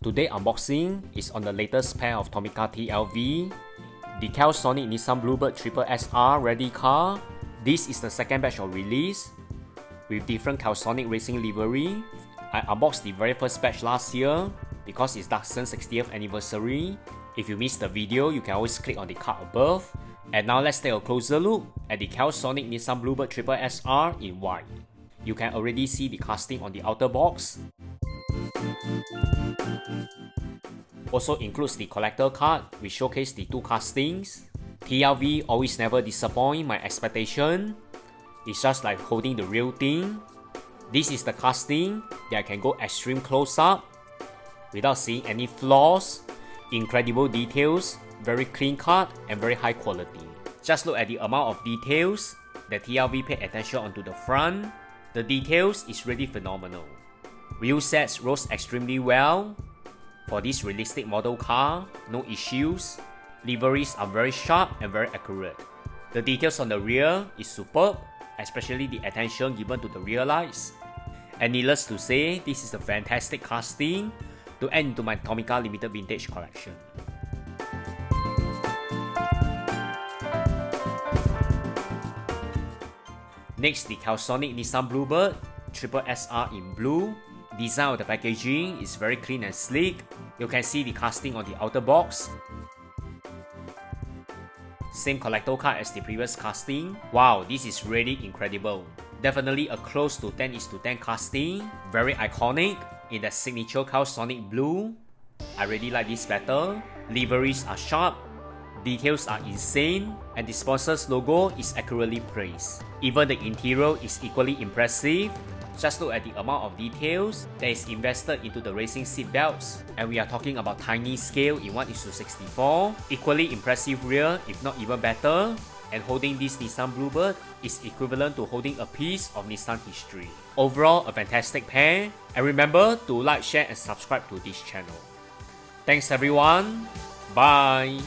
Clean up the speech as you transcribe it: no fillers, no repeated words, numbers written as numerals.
Today unboxing is on the latest pair of Tomica TLV, the Calsonic Nissan Bluebird SSS-R ready car. This is the second batch of release with different Calsonic racing livery. I unboxed the very first batch last year because it's Datsun's 60th anniversary. If you missed the video, you can always click on the card above. And now let's take a closer look at the Calsonic Nissan Bluebird SSS-R in white. You can already see the casting on the outer box. Also includes the collector card which showcases the two castings. TLV always never disappoint my expectation. It's just like holding the real thing. This is the casting that I can go extreme close up without seeing any flaws. Incredible details, very clean cut and very high quality. Just look at the amount of details that TLV paid attention onto the front. The details is really phenomenal. Wheel sets rose extremely well. For this realistic model car, no issues. Liveries are very sharp and very accurate. The details on the rear is superb, especially the attention given to the rear lights. And needless to say, this is a fantastic casting to add into my Tomica limited vintage collection. Next, the Calsonic Nissan Bluebird SSS-R in blue. Design of the packaging is very clean and sleek. You can see the casting on the outer box. Same collector card as the previous casting. Wow, this is really incredible. Definitely a close to 10:10 casting. Very iconic in the signature Calsonic blue. I really like this better. Liveries are sharp. Details are insane, and the sponsor's logo is accurately placed. Even the interior is equally impressive. Just look at the amount of details that is invested into the racing seat belts, and we are talking about tiny scale in 1:64. Equally impressive rear, if not even better. And holding this Nissan Bluebird is equivalent to holding a piece of Nissan history. Overall, a fantastic pair. And remember to like, share and subscribe to this channel. Thanks everyone. Bye.